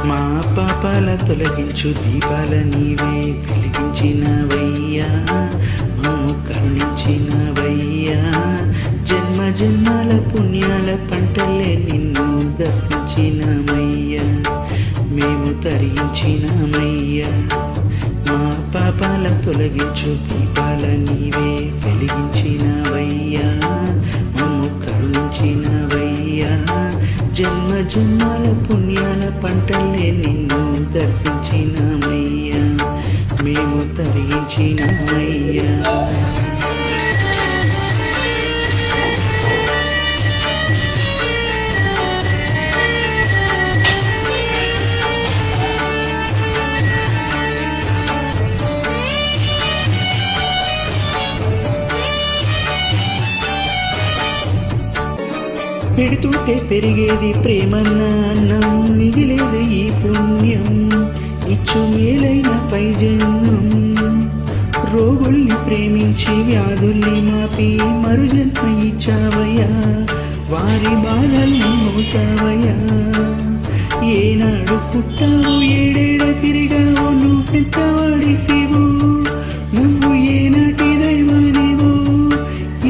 మా పాపాల తొలగించు దీపాల నీవే వెలిగించినవయ్యా, మమ్ము కరుణించినవయ్యా. జన్మ జన్మాల పుణ్యాల పంటలే నిన్ను దర్శించినమయ్యా, మేము తరించినమయ్యా. మా పాపాల తొలగించు దీపాల నీవే వెలిగించినవయ్యా, మమ్ము కరుణించినవయ్యా. జన్మ జన్మాల పుణ్యాల పంటలే నిన్ను దర్శించినమయ్యా, మేము తరించినమయ్యా. పెడుతుంటే పెరిగేది ప్రేమన్న అన్నం, మిగిలేది ఈ పుణ్యం ఇచ్చు మేలైన పై జన్మం. రోగుల్ని ప్రేమించి వ్యాధుల్ని మాపి మరుజన్మ ఇచ్చావయ్యా, వారి బాధల్ని మోసావయ్యా. ఏనాడు పుట్టావు ఏడేడ తిరిగావు, నువ్వెంతవాడితివు, నువ్వు ఏనాటి దైవానివు.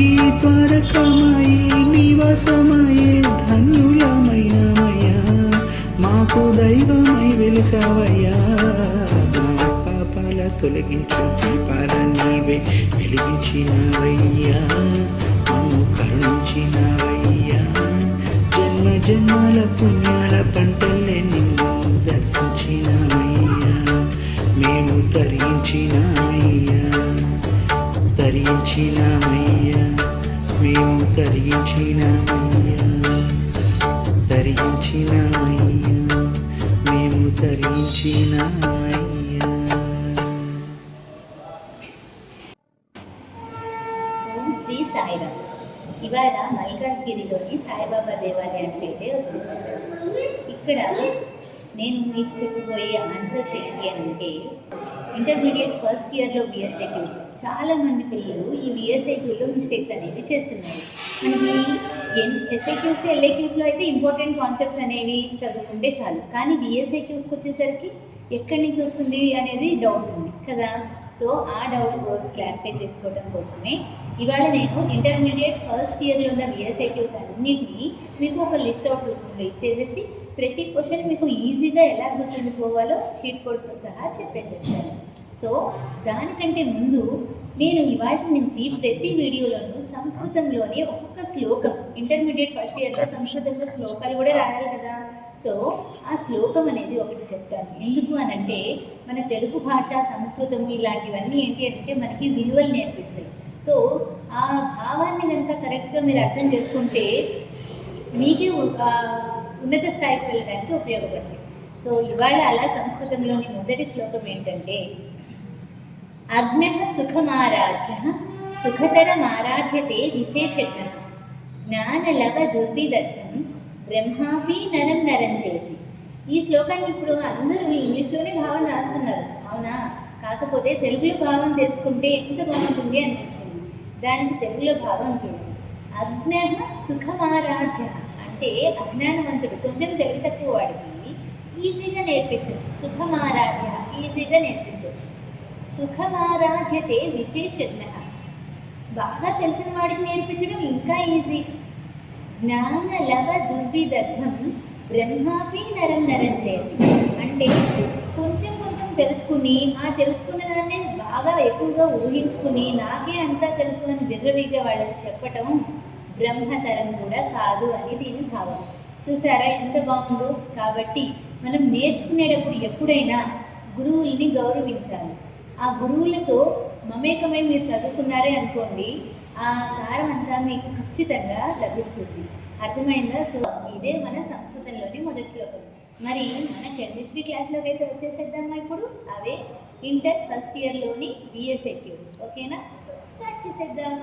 ఈ ద్వారకమాయి నివాసమయే ధన్యులమైనమయ్యా, మాకు దైవమై వెలిసావయ్యా. మా పాపాల తొలగించు దీపాల నీవే వెలిగించినవయ్యా, మమ్ము కరుణించినవయ్యా. జన్మ జన్మాల పుణ్యాల పంటలే నిన్ను దర్శించినమయ్యా, మేము తరించినమయ్యా, తరించినమయ్యా, మేము తరించినమయ్యా, తరించినమయ్యా, మేము తరించినమయ్యా. ఓం శ్రీ సాయిరామ్. ఇవాళ మల్కాజ్గిరిలోని సాయిబాబా దేవాలయానికి అయితే వచ్చేసేసాను. ఇక్కడ నేను మీకు చెప్పబోయే ఆన్సర్స్ ఏంటి అంటే, ఇంటర్మీడియట్ ఫస్ట్ ఇయర్లో విఎస్ఐక్యూస్ చాలామంది పిల్లలు ఈ విఎస్ఐక్యూలో మిస్టేక్స్ అనేవి చేస్తున్నారు. మనకి ఎస్ఐక్యూస్ ఎల్ఐక్యూస్లో అయితే ఇంపార్టెంట్ కాన్సెప్ట్స్ అనేవి చదువుకుంటే చాలు, కానీ విఎస్ఐక్యూస్కి వచ్చేసరికి ఎక్కడి నుంచి వస్తుంది అనేది డౌట్ ఉంది కదా. సో ఆ డౌట్ క్లారిఫై చేసుకోవడం కోసమే ఇవాళ నేను ఇంటర్మీడియట్ ఫస్ట్ ఇయర్లో ఉన్న విఎస్ఐక్యూస్ అన్నింటినీ మీకు ఒక లిస్ట్ అవుట్ రూపంలో ఇచ్చేసేసి ప్రతి క్వశ్చన్ మీకు ఈజీగా ఎలా గుర్తుండిపోవాలో షీట్ కోడ్స్తో సహా చెప్పేసేస్తాను. సో దానికంటే ముందు నేను ఇవాళ నుంచి ప్రతి వీడియోలోనూ సంస్కృతంలోని ఒక్కొక్క శ్లోకం, ఇంటర్మీడియట్ ఫస్ట్ ఇయర్లో సంస్కృతంలో శ్లోకాలు కూడా రాయాలి కదా, సో ఆ శ్లోకం అనేది ఒకటి చెప్తాను. ఎందుకు అనంటే మన తెలుగు భాష సంస్కృతము ఇలాంటివన్నీ ఏంటి అంటే మనకి విలువలు నేర్పిస్తాయి. సో ఆ భావాన్ని కనుక కరెక్ట్గా మీరు అర్థం చేసుకుంటే మీకే ఉన్నత స్థాయికి వెళ్ళడానికి ఉపయోగపడుతుంది. సో ఇవాళ అలా సంస్కృతంలోని మొదటి శ్లోకం ఏంటంటే, అజ్ఞః సుఖమారాధ్య సుఖతరమారాధ్యతే విశేషజ్ఞ జ్ఞానలవ దుర్విదగ్ధం బ్రహ్మాపి నరం నరంజయతి. ఈ శ్లోకాన్ని ఇప్పుడు అందరూ ఇంగ్లీష్లోనే భావం రాస్తున్నారు, అవునా? కాకపోతే తెలుగులో భావం తెలుసుకుంటే ఎంత బాగుంటుంది అనిపించింది. దానికి తెలుగులో భావం చూడండి. అజ్ఞః సుఖమారాధ్య అంటే అజ్ఞానవంతుడు, కొంచెం తెలివి తక్కువ వాడికి ఈజీగా నేర్పించవచ్చు. సుఖమారాధ్య ఈజీగా నేర్పించవచ్చు. సుఖమారాధ్యతే విశేషజ్ఞ బాగా తెలిసిన వాడికి నేర్పించడం ఇంకా ఈజీ. జ్ఞానలవ దుర్విదగ్ధం బ్రహ్మాపి నరం నరంజయతి అంటే కొంచెం కొంచెం తెలుసుకుని ఆ తెలుసుకున్న దాన్ని బాగా ఎక్కువగా ఊహించుకుని నాకే అంతా తెలుసు అని విర్రవీగా వాళ్ళకి చెప్పటం బ్రహ్మతరం కూడా కాదు అని దీని భావం. చూసారా ఎంత బాగుందో? కాబట్టి మనం నేర్చుకునేటప్పుడు ఎప్పుడైనా గురువుల్ని గౌరవించాలి. ఆ గురువులతో మమేకమై మీరు చదువుకున్నారే అనుకోండి, ఆ సారం అంతా మీకు ఖచ్చితంగా లభిస్తుంది. అర్థమైందా? సో ఇదే మన సంస్కృతంలోని మొదటి శ్లోకం. మరి మన కెమిస్ట్రీ క్లాస్లోకి అయితే వచ్చేసేద్దామా ఇప్పుడు? అవే ఇంటర్ ఫస్ట్ ఇయర్లోని విఎస్ఐక్యూస్. ఓకేనా? స్టార్ట్ చేసేద్దాం.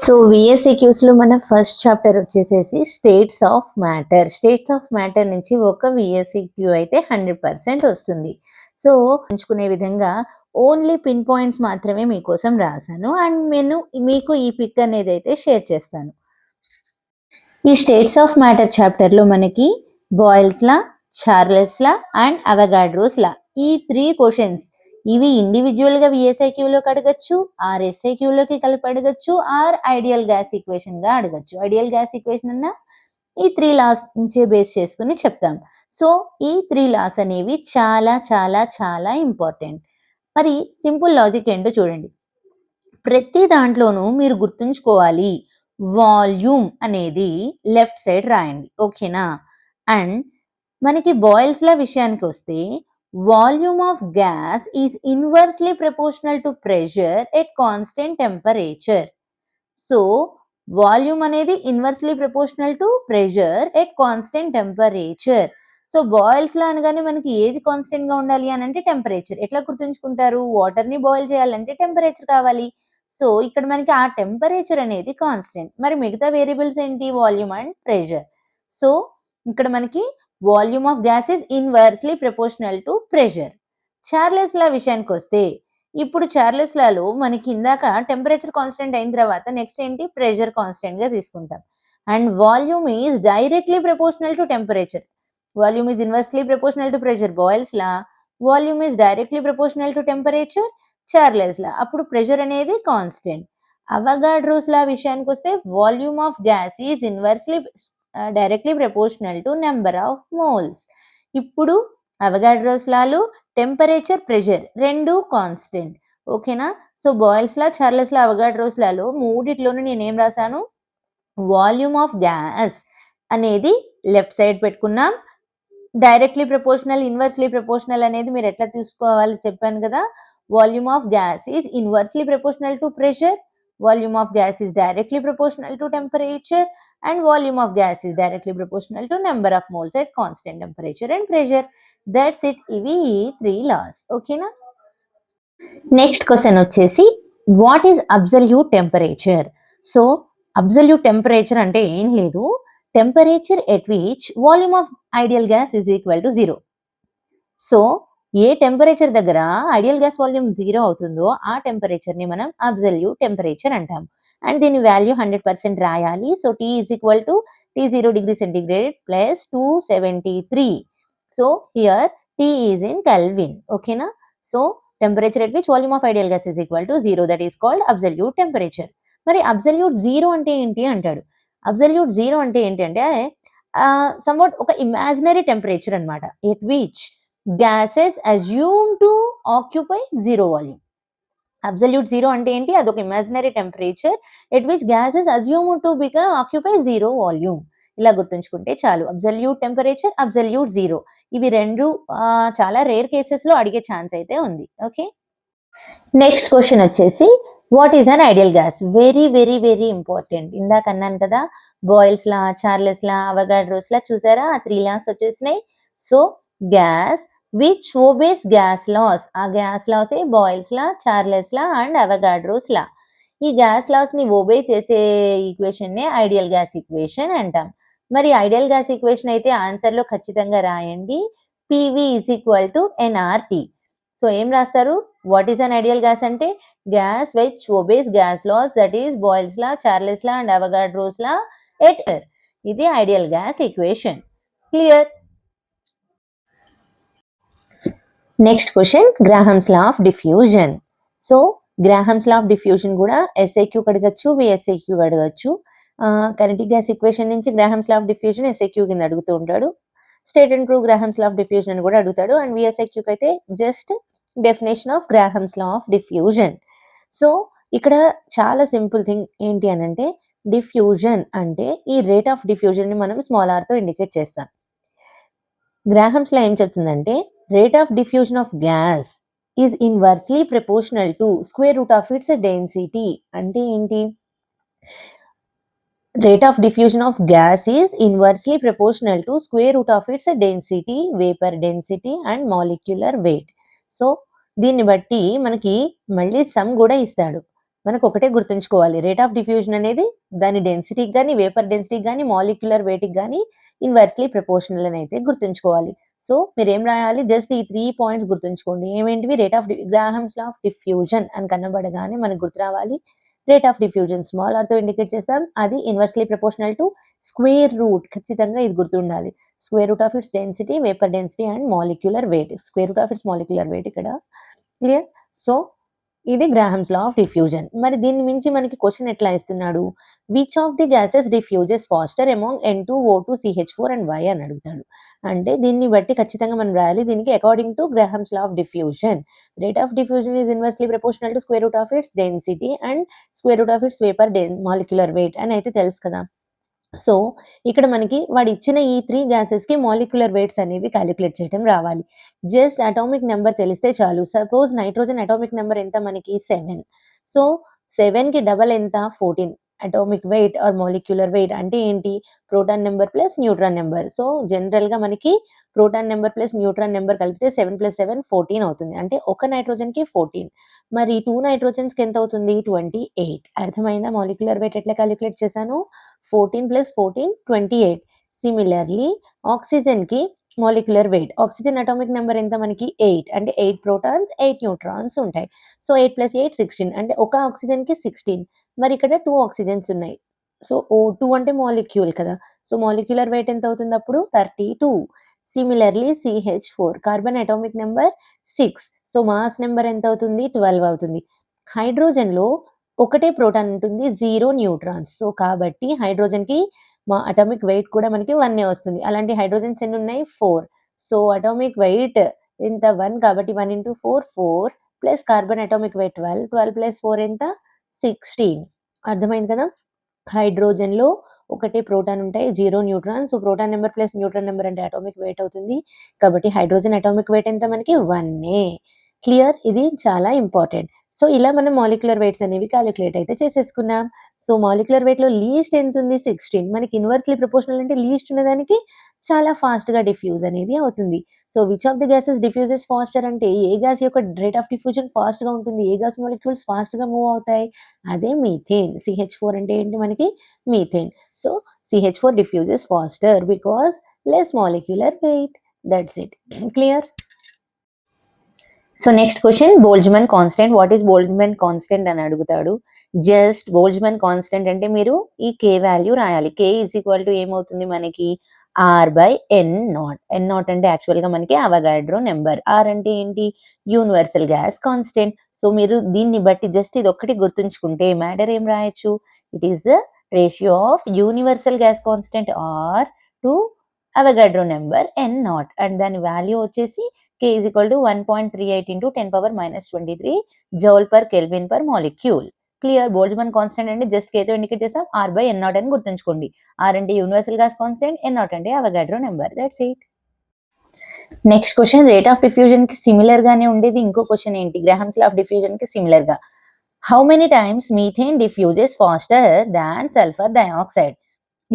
సో విఎస్ఐక్యూస్లో మన ఫస్ట్ చాప్టర్ వచ్చేసేసి states of matter. States of matter నుంచి ఒక విఎస్ఐక్యూ అయితే 100% వస్తుంది. సో ఎంచుకునే విధంగా ఓన్లీ పిన్ పాయింట్స్ మాత్రమే మీకోసం రాశాను, అండ్ నేను మీకు ఈ పిక్ అనేది అయితే షేర్ చేస్తాను. ఈ స్టేట్స్ ఆఫ్ మ్యాటర్ చాప్టర్లో మనకి Boyle's law, Charles law and Avogadro's law ఈ 3 క్వశ్చన్స్ ఇవి ఇండివిజువల్గా విఎస్ఐక్యూలోకి అడగచ్చు, ఆర్ ఎస్ఐక్యూలోకి కలిపి అడగచ్చు, ఆర్ ఐడియల్ గ్యాస్ ఈక్వేషన్గా అడగచ్చు. ఐడియల్ గ్యాస్ ఈక్వేషన్ అన్న ఈ 3 లాస్ నుంచే బేస్ చేసుకుని చెప్తాం. సో ఈ 3 లాస్ అనేవి చాలా చాలా చాలా ఇంపార్టెంట్. మరి సింపుల్ లాజిక్ ఏంటో చూడండి. ప్రతి దాంట్లోనూ మీరు గుర్తుంచుకోవాలి, వాల్యూమ్ అనేది లెఫ్ట్ సైడ్ రాయండి, ఓకేనా? అండ్ మనకి బాయిల్స్ లా విషయానికి వస్తే volume of gas is inversely proportional to pressure at constant temperature. So volume అనేది inversely proportional to pressure at constant temperature. So Boyle's law అనగానే మనకి ఏది కాన్స్టెంట్ గా ఉండాలి అని అంటే టెంపరేచర్. ఎట్లా గుర్తుంచుకుంటారు? వాటర్ ని బాయిల్ చేయాలంటే టెంపరేచర్ కావాలి. సో ఇక్కడ మనకి ఆ టెంపరేచర్ అనేది కాన్స్టెంట్. మరి మిగతా వేరియబుల్స్ ఏంటి? Volume and pressure. సో ఇక్కడ మనకి volume of gas is inversely proportional to pressure. Charles లా విషయానికి వస్తే ఇప్పుడు చార్లెస్ లాలో మనకి ఇందాక టెంపరేచర్ కాన్స్టెంట్ అయిన తర్వాత నెక్స్ట్ ఏంటి? ప్రెషర్ కాన్స్టెంట్ గా తీసుకుంటాం. And volume is directly proportional to temperature. Volume is inversely proportional to pressure boils law, volume is directly proportional to temperature Charles లా. అప్పుడు ప్రెషర్ అనేది కాన్స్టెంట్. అవగాడ్రోస్ లా విషయానికి వస్తే volume of gas is inversely directly proportional to number of moles. ఇప్పుడు Avogadro's Lalu temperature, pressure రెండు constant, ఓకేనా? So Boyle's law, Charles law, Avogadro's లాలో మూడిట్లోనూ నేనేం రాశాను? Volume of gas అనేది లెఫ్ట్ సైడ్ పెట్టుకున్నాం. డైరెక్ట్లీ ప్రపోర్షనల్, ఇన్వర్స్లీ ప్రపోర్షనల్ అనేది మీరు ఎట్లా తీసుకోవాలి చెప్పాను కదా. Volume of gas is inversely proportional to pressure, volume of gas is directly proportional to temperature, and volume of gas is directly proportional to number of moles at constant temperature and pressure. That's it. ఇవి 3 laws, ఓకేనా? Next question వచ్చేసి what is absolute temperature? So absolute temperature అంటే ఏం లేదు, temperature at which volume of ideal gas is equal to 0. So ఏ temperature దగ్గర ideal gas volume 0 అవుతుందో ఆ టెంపరేచర్ ని మనం అబ్సల్యూట్ టెంపరేచర్ అంటాం. అండ్ దీని వాల్యూ 100% రాయాలి. So T is equal to T0 degree centigrade plus 273. So here T is in Kelvin, ఓకేనా? So temperature at which volume of ideal gas is equal to 0, that is called absolute temperature. మరి absolute 0 అంటే ఏంటి అంటాడు. Absolute 0 అంటే ఏంటంటే somewhat ఒక imaginary temperature అన్నమాట, at which gases assumed to occupy zero volume. Absolute zero అంటే ఏంటి? అదొక imaginary temperature at which gases assumed to occupy zero volume. ఇలా గుర్తుంచుకుంటే చాలు. అబ్సల్యూట్ టెంపరేచర్, అబ్సల్యూట్ జీరో, ఇవి రెండు చాలా రేర్ కేసెస్ లో అడిగే ఛాన్స్ అయితే ఉంది, ఓకే? నెక్స్ట్ క్వశ్చన్ వచ్చేసి what is an ideal gas? Very very very important. ఇందాక అన్నాను కదా, Boyle's law, Charles law, Avogadro's law, చూసారా ఆ 3 లాస్ వచ్చేసినాయి. So gas which obeys gas laws, ఆ gas laws Boyle's law, Charles law and Avogadro's law. ఈ gas laws ని obey చేసే ఈక్వేషన్ నే ఐడియల్ గ్యాస్ ఈక్వేషన్ అంటాం. మరి ఐడియల్ గ్యాస్ ఈక్వేషన్ అయితే ఆన్సర్ లో ఖచ్చితంగా రాయండి, PV is equal to NRT. So ఏం రాస్తారు? What is an ideal gas అంటే gas which obeys gas laws, that is Boyle's law, Charles law and Avogadro's law at. ఇది ideal gas equation. Clear? Next question Graham's law of diffusion. So Graham's law of diffusion కూడా SIQ అడగచ్చు, VSIQ అడగచ్చు. Kinetic gas equation నుంచి Graham's law of diffusion SIQ కింద అడుగుతూ ఉంటాడు. State and prove Graham's law of diffusion అని కూడా అడుగుతాడు. అండ్ VSIQ అయితే just definition of Graham's law of diffusion. So ఇక్కడ చాలా సింపుల్ థింగ్ ఏంటి అని అంటే, డిఫ్యూజన్ అంటే ఈ రేట్ ఆఫ్ డిఫ్యూజన్ ని మనం స్మాల్ r తో ఇండికేట్ చేస్తాం. గ్రాహమ్స్ లా ఏం చెప్తుందంటే rate of diffusion of gas is inversely proportional to square root of its density. అంటే ఏంటి? rate of diffusion of gas is inversely proportional to square root of its density, vapor density and molecular weight. So దీన్ని బట్టి మనకి మళ్ళీ some కూడా ఇస్తాడు. మనకు ఒకటే గుర్తుంచుకోవాలి, రేట్ ఆఫ్ డిఫ్యూజన్ అనేది దాని డెన్సిటీకి కానీ, వేపర్ డెన్సిటీకి కానీ, మాలిక్యులర్ వెయిట్కి కానీ ఇన్వర్స్లీ ప్రపోర్షనల్ అని అయితే గుర్తుంచుకోవాలి. సో మీరు ఏం రాయాలి? జస్ట్ ఈ 3 పాయింట్స్ గుర్తుంచుకోండి. ఏమేంటివి? Rate of Graham's law of diffusion అని కనబడగానే మనకు గుర్తు రావాలి రేట్ ఆఫ్ డిఫ్యూజన్ స్మాల్ ఆర్తో ఇండికేట్ చేస్తాం, అది inversely proportional to square root. ఖచ్చితంగా ఇది గుర్తుండాలి. Square root of its density, vapour density and molecular weight. Square root of its molecular weight ఇక్కడ. క్లియర్? సో ఇది గ్రాహమ్స్ లా ఆఫ్ డిఫ్యూజన్. మరి దీన్ని మించి మనకి క్వశ్చన్ ఎట్లా ఇస్తున్నాడు, which of the gases diffuses faster among N2O2 CH4 and why అని అడుగుతాడు. అంటే దీన్ని బట్టి ఖచ్చితంగా మనం రాయాలి, దీనికి according to Graham's law of diffusion rate of diffusion is inversely proportional to square root of its density and square root of its vapour molecular weight అని అయితే తెలుసు కదా. సో ఇక్కడ మనకి వాడు ఇచ్చిన ఈ 3 గ్యాసెస్కి మాలిక్యులర్ వెయిట్స్ అనేవి క్యాలిక్యులేట్ చేయడం రావాలి. జస్ట్ అటామిక్ నెంబర్ తెలిస్తే చాలు. సపోజ్ నైట్రోజన్ అటామిక్ నెంబర్ ఎంత మనకి 7. సో 7కి డబల్ ఎంత 14. Atomic weight or molecular weight అంటే ఏంటి, proton number plus neutron number. So జనరల్గా మనకి proton number plus neutron number కలిపితే 7 + 7 14 అవుతుంది. అంటే ఒక నైట్రోజన్కి 14. మరి 2 నైట్రోజన్స్కి ఎంత అవుతుంది 28. అర్థమైందా మాలిక్యులర్ వెయిట్ ఎట్లా క్యాలిక్యులేట్ చేశాను, 14 + 14 28. సిమిలర్లీ ఆక్సిజన్కి molecular weight, oxygen atomic number ఎంత మనకి 8. అంటే 8 ప్రోటాన్స్ 8 న్యూట్రాన్స్ ఉంటాయి. సో 8 + 8 16. అంటే ఒక ఆక్సిజన్కి 16. మరి ఇక్కడ 2 ఆక్సిజన్స్ ఉన్నాయి. సో O2 అంటే మాలిక్యూల్ కదా. సో మాలిక్యులర్ వెయిట్ ఎంత అవుతుంది అప్పుడు 32. Similarly CH4 carbon atomic number 6. So mass number ఎంత అవుతుంది 12 అవుతుంది. హైడ్రోజన్లో ఒకటే ప్రోటాన్ ఉంటుంది, 0 న్యూట్రాన్స్. సో కాబట్టి హైడ్రోజన్కి మా అటామిక్ వెయిట్ కూడా మనకి 1 వస్తుంది. అలాంటి హైడ్రోజన్స్ ఎన్ని ఉన్నాయి 4. సో అటామిక్ వెయిట్ ఎంత 1 కాబట్టి 1 × 4 4 ప్లస్ కార్బన్ అటామిక్ వెయిట్ 12 12 + 4 ఎంత 16. అర్థమైంది కదా. హైడ్రోజన్లో ఒకటే ప్రోటాన్ ఉంటాయి, 0 neutrons. So proton number plus neutron number అంటే అటామిక్ వెయిట్ అవుతుంది. కాబట్టి హైడ్రోజన్ అటామిక్ వెయిట్ ఎంత మనకి 1. క్లియర్? ఇది చాలా ఇంపార్టెంట్. సో ఇలా మనం మాలిక్యులర్ వెయిట్స్ అనేవి క్యాలిక్యులేట్ అయితే చేసేసుకున్నాం. సో మాలిక్యులర్ వెయిట్లో లీస్ట్ ఎంత ఉంది 16. మనకి ఇన్వర్స్లీ ప్రపోర్షనల్ అంటే లీస్ట్ ఉన్నదానికి చాలా ఫాస్ట్గా డిఫ్యూజ్ అనేది అవుతుంది. So which of the gases diffuses faster అంటే ఏ గ్యాస్ యొక్క రేట్ ఆఫ్ డిఫ్యూజన్ ఫాస్ట్గా ఉంటుంది, ఏ గ్యాస్ మాలిక్యూల్స్ ఫాస్ట్గా మూవ్ అవుతాయి, అదే మీథేన్. CH4 అంటే ఏంటి మనకి methane. So CH4 diffuses faster because less molecular weight. That's it. Clear? So next question Boltzmann constant. What is Boltzmann constant అని అడుగుతాడు. జస్ట్ బోల్ట్జ్మన్ కాన్స్టెంట్ అంటే మీరు ఈ K వాల్యూ రాయాలి. K = ఏమవుతుంది మనకి R/N0. N0 అంటే యాక్చువల్గా మనకి అవగాడ్రో నెంబర్. R అంటే ఏంటి, యూనివర్సల్ గ్యాస్ కాన్స్టెంట్. సో మీరు దీన్ని బట్టి జస్ట్ ఇది ఒక్కటి గుర్తుంచుకుంటే మ్యాటర్ ఏం రాయొచ్చు, it is the ratio of universal gas constant R to Avogadro number N0 and దాని వాల్యూ వచ్చేసి K = 1.38 × 10⁻⁻23 Joule/Kelvin/molecule. Clear? Boltzmann constant అంటే జస్ట్ Kతో ఇండికేట్ చేస్తాం, R/N0 అని గుర్తుంచుకోండి. R అంటే యూనివర్సల్ గ్యాస్ కాన్స్టెంట్, N0 అంటే Avogadro number. That's it. Next question rate of diffusion కి similar గానే ఉండేది. ఇంకో క్వశ్చన్ ఏంటి, గ్రాహమ్స్ లా ఆఫ్ డిఫ్యూజన్ కి సిమిలర్ గా how many times methane diffuses faster than sulphur dioxide.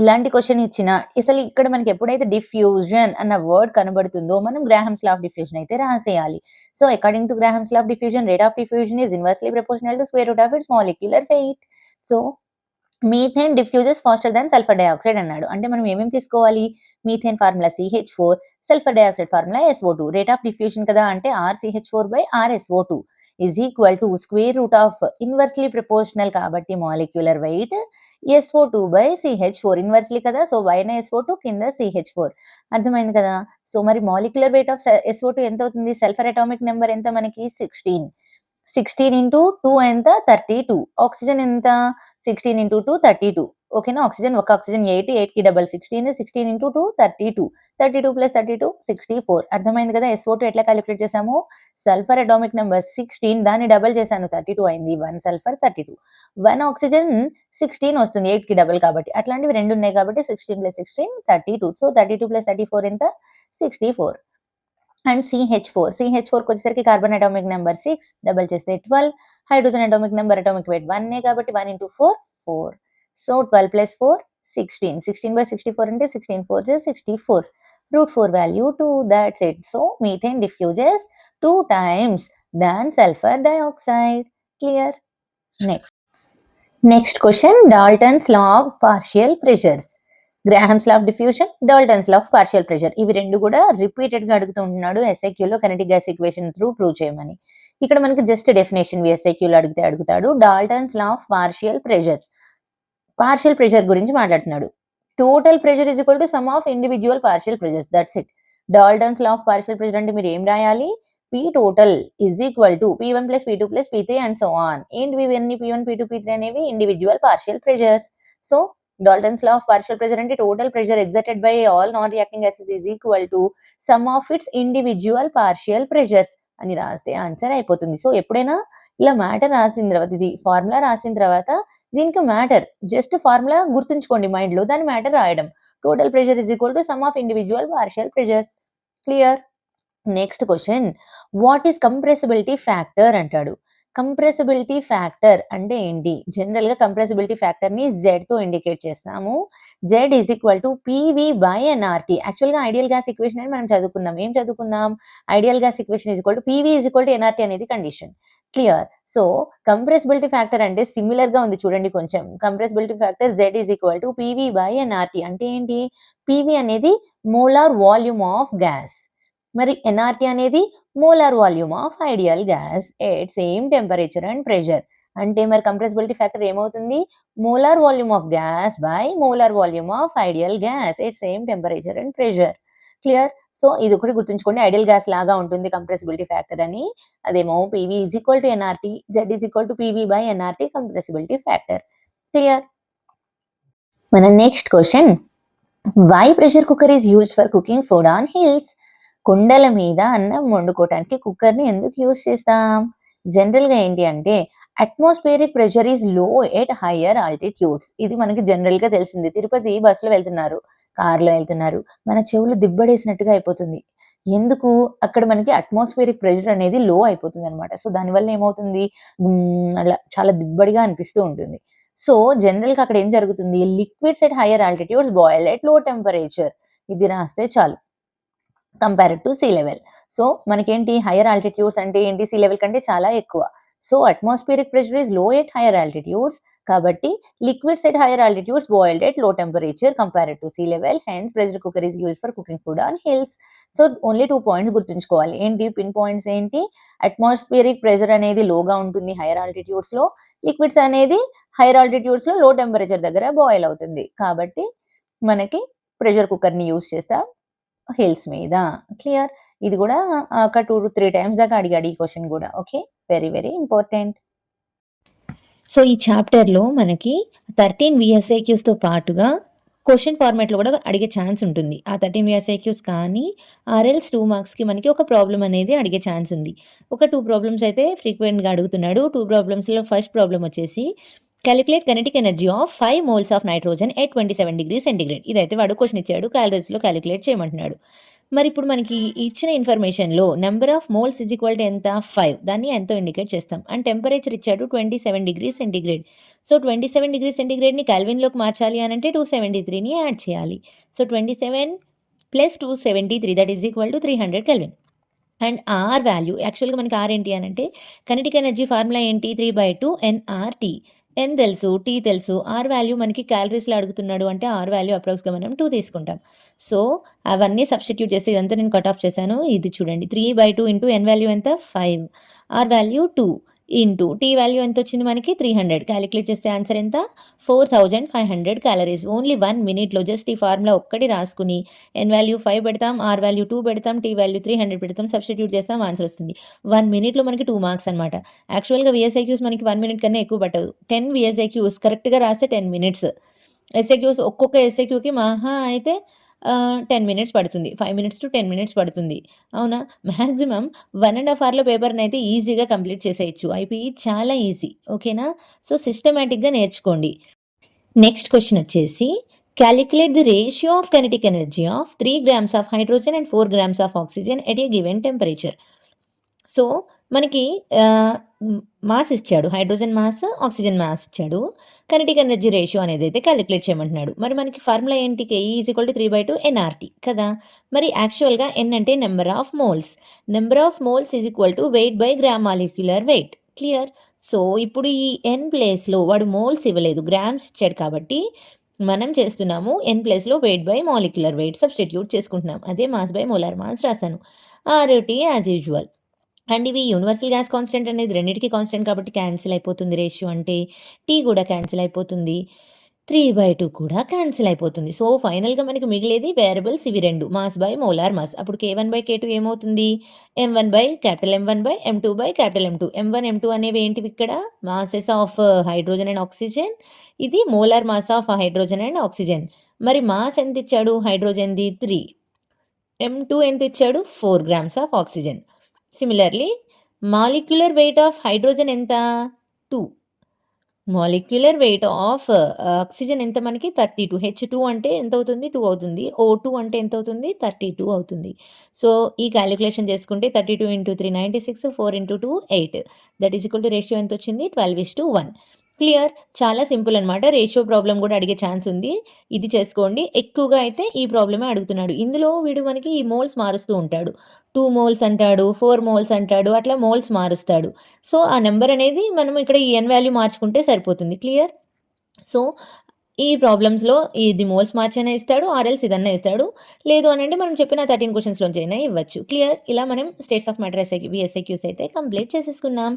ఇలాంటి క్వశ్చన్ ఇచ్చిన అసలు ఇక్కడ మనకి ఎప్పుడైతే డిఫ్యూజన్ అన్న వర్డ్ కనబడుతుందో మనం గ్రాహమ్స్ లా ఆఫ్ డిఫ్యూజన్ అయితే రాసేయాలి. So according to Graham's law of diffusion rate of diffusion is inversely proportional to square root of its molecular weight. So methane diffuses faster than sulphur dioxide అన్నాడు. అంటే మనం ఏమేమి తీసుకోవాలి, methane formula CH4, sulphur dioxide formula SO2. Rate of diffusion కదా అంటే RCH4/RSO2 is equal to square root of inversely proportional కాబట్టి molecular weight SO2/CH4 inversely కదా. So పైన SO2 కింద CH4. అర్థమైంది కదా. సో మరి మాలిక్యులర్ వెయిట్ ఆఫ్ SO2 ఎంత అవుతుంది, సల్ఫర్ అటామిక్ నెంబర్ ఎంత మనకి 16. 16 × 2 ఎంత 32. ఆక్సిజన్ ఎంత 16 × 2 32. ఓకేనా. ఆక్సిజన్ ఒక ఆక్సిజన్ 8, 8కి డబల్ 16, 16 × 2 32. 32 + 32 64. అర్థమైంది కదా. SO2 ఎట్లా క్యాలిక్యులేట్ చేసాము, సల్ఫర్ అటామిక్ నెంబర్ 16 దాన్ని డబల్ చేశాను 32 అయింది. 1 సల్ఫర్ 32, 1 ఆక్సిజన్ 16 వస్తుంది 8కి డబల్ కాబట్టి. అట్లాంటివి 2 ఉన్నాయి కాబట్టి 16 + 16 32. సో 32 + 34 ఎంత 64. అండ్ CH4కి వచ్చేసరికి కార్బన్ అటామిక్ నెంబర్ 6 డబల్ చేస్తే 12, hydrogen atomic number atomic weight 1 కాబట్టి 1 × 4 4. సో 12 + 4 16. 16/64 అంటే 16 4 64. √4 value 2. That's it. So methane diffuses 2 times than sulfur dioxide. Clear? Next question Dalton's law of partial pressures. Graham's law of diffusion, Dalton's law of partial pressure. ఇవి రెండు కూడా రిపీటెడ్గా అడుగుతూ ఉంటున్నాడు ఎస్ఐక్యూలో kinetic gas equation through prove చేయమని. ఇక్కడ మనకి జస్ట్ డెఫినేషన్ ఎస్ఐక్యూలో అడుగుతాడు. Dalton's law of partial pressure గురించి మాట్లాడుతున్నాడు. Total pressure is equal to sum of individual partial pressures, that's it. Dalton's law of partial pressure అంటే మీరు ఏం రాయాలి? P total is equal to P1 plus P2 plus P3 and so on. ఏంటివి ఇవన్నీ P1, P2, P3 అనేవి individual partial pressures. So Dalton's law of partial pressure అంటే total pressure exerted by all non reacting gases is equal to sum of its individual partial pressures అని రాస్తే answer అయిపోతుంది. So ఎప్పుడైనా ఇలా matter రాసిన తర్వాత, ఇది ఫార్ములా రాసిన తర్వాత దీనికి మ్యాటర్ జస్ట్ ఫార్ములా గుర్తుంచుకోండి మైండ్లో, దాని మ్యాటర్ రాయడం. Total pressure is equal to sum of individual partial pressures. Clear? Next question, what is compressibility factor అంటాడు. కంప్రెసిబిలిటీ ఫ్యాక్టర్ అంటే ఏంటి? జనరల్గా కంప్రెసిబిలిటీ ఫ్యాక్టర్ని జెడ్తో ఇండికేట్ చేస్తాము. Z is equal to PV by NRT. యాక్చువల్గా ఐడియల్ గ్యాస్ ఈక్వేషన్ అని మనం చదువుకున్నాం. ఏం చదువుకున్నాం? Ideal gas equation is equal to PV is equal to NRT అనేది condition. Clear? So compressibility factor అంటే సిమిలర్గా ఉంది చూడండి కొంచెం. Compressibility factor Z is equal to PV by NRT అంటే ఏంటి? పీవీ అనేది మోలార్ వాల్యూమ్ ఆఫ్ గ్యాస్, మరి ఎన్ఆర్టీ అనేది molar volume of ideal gas at same temperature and pressure. అంటే మరి కంప్రెసిబిలిటీ ఫ్యాక్టర్ ఏమవుతుంది? Molar volume of gas by molar volume of ideal gas at same temperature and pressure. Clear? So ఇది ఒకటి గుర్తుంచుకోండి, ideal gas లాగా ఉంటుంది compressibility factor అని. అదేమో PV is equal to NRT, Z is equal to PV by NRT compressibility factor. Clear? మన next question, why pressure cooker is used for cooking food on hills? కొండల మీద అన్నం వండుకోవడానికి కుక్కర్ని ఎందుకు యూజ్ చేస్తాం? జనరల్గా ఏంటి అంటే atmospheric pressure is low at higher altitudes. ఇది మనకి జనరల్గా తెలిసింది. తిరుపతి బస్సులో వెళ్తున్నారు, కార్లో వెళ్తున్నారు, మన చెవులు దిబ్బడేసినట్టుగా అయిపోతుంది. ఎందుకు? అక్కడ మనకి అట్మాస్ఫియరిక్ ప్రెషర్ అనేది లో అయిపోతుంది అనమాట. సో దానివల్ల ఏమవుతుంది? అలా చాలా దిబ్బడిగా అనిపిస్తూ ఉంటుంది. సో జనరల్గా అక్కడ ఏం జరుగుతుంది? Liquids at higher altitudes boil at low temperature. ఇది రాస్తే చాలు. Compared to sea level. So మనకేంటి? హయ్యర్ ఆల్టిట్యూడ్స్ అంటే ఏంటి? సీ లెవెల్ కంటే చాలా ఎక్కువ. So atmospheric pressure is low at higher altitudes, కాబట్టి liquids at higher altitudes boiled at low temperature compared to sea level. Hence pressure cooker is used for cooking food on hills. So only 2 points గుర్తుంచుకోవాలి. ఏంటి pin points ఏంటి? Atmospheric pressure అనేది లోగా ఉంటుంది higher altitudes లో, liquids అనేది higher altitudes లో లో టెంపరేచర్ దగ్గర బాయిల్ అవుతుంది. కాబట్టి మనకి ప్రెషర్ కుక్కర్ని యూజ్ చేస్తాం హిల్స్ మీద. క్లియర్? ఇది కూడా ఒక 2 to 3 టైమ్స్ దాకా అడిగాడు ఈ క్వశ్చన్ కూడా. Okay, very very important. So ఈ చాప్టర్లో మనకి 13 విఎస్ఐక్యూస్తో పాటుగా క్వశ్చన్ ఫార్మాట్లో కూడా అడిగే ఛాన్స్ ఉంటుంది. ఆ 13 విఎస్ఐక్యూస్ కానీ ఆర్ఎల్స్ 2 మార్క్స్కి మనకి ఒక ప్రాబ్లం అనేది అడిగే ఛాన్స్ ఉంది. ఒక 2 ప్రాబ్లమ్స్ అయితే ఫ్రీక్వెంట్గా అడుగుతున్నాడు. 2 ప్రాబ్లమ్స్లో ఫస్ట్ ప్రాబ్లం వచ్చేసి calculate kinetic energy of 5 moles of nitrogen at 27 degrees centigrade. ఇదైతే వాడు క్వశ్చన్ ఇచ్చాడు, క్యాలరీస్లో క్యాలిక్యులేట్ చేయమంటున్నాడు. మరి ఇప్పుడు మనకి ఇచ్చిన ఇన్ఫర్మేషన్లో number of moles is equal to ఎంత? 5. దాన్ని ఎంతో ఇండికేట్ చేస్తాం. అండ్ టెంపరేచర్ ఇచ్చాడు 27 degrees సెంటిగ్రేడ్. సో 27 degrees సెంటిగ్రేడ్ని కెల్విన్లోకి మార్చాలి అని అంటే 273ని యాడ్ చేయాలి. So 27 + 273 that is equal to 300 kelvin. And R value, యాక్చువల్గా మనకి ఆర్ ఏంటి అని అంటే కైనెటిక్ ఎనర్జీ ఫార్ములా ఏంటి? 3/2 nRT. ఎన్ తెలుసు, టీ తెలుసు, ఆర్ వాల్యూ మనకి క్యాలరీస్లో అడుగుతున్నాడు అంటే ఆర్ వాల్యూ అప్రాక్స్గా మనం 2 తీసుకుంటాం. సో అవన్నీ సబ్స్టిట్యూట్ చేస్తే ఇదంతా నేను కట్ ఆఫ్ చేశాను. ఇది చూడండి, 3/2 ఇంటూ ఎన్ వాల్యూ ఎంత? 5, R value 2 into T value ఎంత వచ్చింది మనకి? 300. క్యాలిక్యులేట్ చేస్తే ఆన్సర్ ఎంత? 4500 క్యాలరీస్. ఓన్లీ 1 minute జస్ట్ ఈ ఫార్ములా ఒక్కటి రాసుకుని ఎన్ వాల్యూ 5 పెడతాం, ఆర్ వాల్యూ 2 పెడతాం, టీ వాల్యూ 300 పెడతాం, సబ్స్టిట్యూట్ చేస్తాం, ఆన్సర్ వస్తుంది. 1 minute మనకి 2 మార్క్స్ అనమాట. యాక్చువల్గా విఎస్ఐక్యూస్ మనకి 1 minute కన్నా ఎక్కువ పట్టదు. 10 విఎస్ఐక్యూస్ కరెక్ట్గా రాస్తే 10 minutes. ఎస్ఐక్యూస్ ఒక్కొక్క ఎస్ఐక్యూకి మహా అయితే 10 minutes పడుతుంది. 5 minutes to 10 minutes పడుతుంది. అవునా? మ్యాక్సిమం 1.5 hourలో పేపర్ని అయితే ఈజీగా కంప్లీట్ చేసేయచ్చు. ఐపీఈ చాలా ఈజీ. ఓకేనా? సో సిస్టమేటిక్గా నేర్చుకోండి. నెక్స్ట్ క్వశ్చన్ వచ్చేసి calculate the ratio of kinetic energy of 3 grams of hydrogen and 4 grams of oxygen at a given temperature. So మనకి మాస్ ఇచ్చాడు, హైడ్రోజన్ మాస్, ఆక్సిజన్ మాస్ ఇచ్చాడు. కైనెటిక్ ఎనర్జీ రేషియో అనేది అయితే calculate చేయమంటున్నాడు. మరి మనకి ఫార్ములా ఏంటి? Ke is equal to 3/2 nRT కదా. మరి యాక్చువల్గా ఎన్ అంటే number of moles. Number of moles is equal to weight by gram molecular weight. Clear? So ఇప్పుడు ఈ ఎన్ ప్లేస్లో వాడు మోల్స్ ఇవ్వలేదు, గ్రామ్స్ ఇచ్చాడు కాబట్టి మనం చేస్తున్నాము n ప్లేస్లో weight by molecular weight substitute చేసుకుంటున్నాం. అదే మాస్ బై మోలార్ మాస్ రాశాను. RT as usual. అండ్ ఇవి యూనివర్సల్ గ్యాస్ కాన్స్టెంట్ అనేది రెండిటికి కాన్స్టెంట్ కాబట్టి క్యాన్సిల్ అయిపోతుంది. రేషియో అంటే టీ కూడా క్యాన్సిల్ అయిపోతుంది. 3/2 కూడా క్యాన్సిల్ అయిపోతుంది. సో ఫైనల్గా మనకి మిగిలేది వేరియబుల్స్ ఇవి రెండు, మాస్ బై మోలార్ మాస్. అప్పుడు K1/K2 ఏమవుతుంది? M1/M2/M2/M2. M1 M2 అనేవి ఏంటివి? ఇక్కడ masses of hydrogen and oxygen. ఇది molar mass of hydrogen and oxygen. మరి మాస్ ఎంత ఇచ్చాడు హైడ్రోజన్ది? 3. M2 ఎంత ఇచ్చాడు? 4 grams of oxygen. Similarly molecular weight of hydrogen ఎంత? 2. మాలిక్యులర్ వెయిట్ ఆఫ్ ఆక్సిజన్ ఎంత మనకి? 32. H2 అంటే ఎంత అవుతుంది? 2 అవుతుంది. O2 అంటే ఎంత అవుతుంది? 32 అవుతుంది. సో ఈ క్యాలిక్యులేషన్ చేసుకుంటే 32 × 3 96, 4 × 2 8. That is equal to ratio ఎంత వచ్చింది? 12:1. క్లియర్. చాలా సింపుల్ అనమాట. రేషియో ప్రాబ్లం కూడా అడిగే ఛాన్స్ ఉంది. ఇది చేసుకోండి. ఎక్కువగా అయితే ఈ ప్రాబ్లమే అడుగుతున్నాడు. ఇందులో వీడు మనకి ఈ మోల్స్ మారుస్తూ ఉంటాడు. 2 మోల్స్ అంటాడు, 4 మోల్స్ అంటాడు, అట్లా మోల్స్ మారుస్తాడు. సో ఆ నెంబర్ అనేది మనం ఇక్కడ ఈ n వాల్యూ మార్చుకుంటే సరిపోతుంది. క్లియర్. సో ఈ ప్రాబ్లమ్స్లో ఇది మోల్స్ మార్చైనా ఇస్తాడు, ఆర్ఎల్స్ ఇదన్నా ఇస్తాడు. లేదు అని అంటే మనం చెప్పిన 13 క్వశ్చన్స్లోంచి అయినా ఇవ్వచ్చు. క్లియర్. ఇలా మనం స్టేట్స్ ఆఫ్ మ్యాటర్ SIQs అయితే కంప్లీట్ చేసేసుకున్నాం.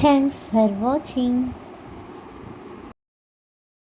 Thanks for watching.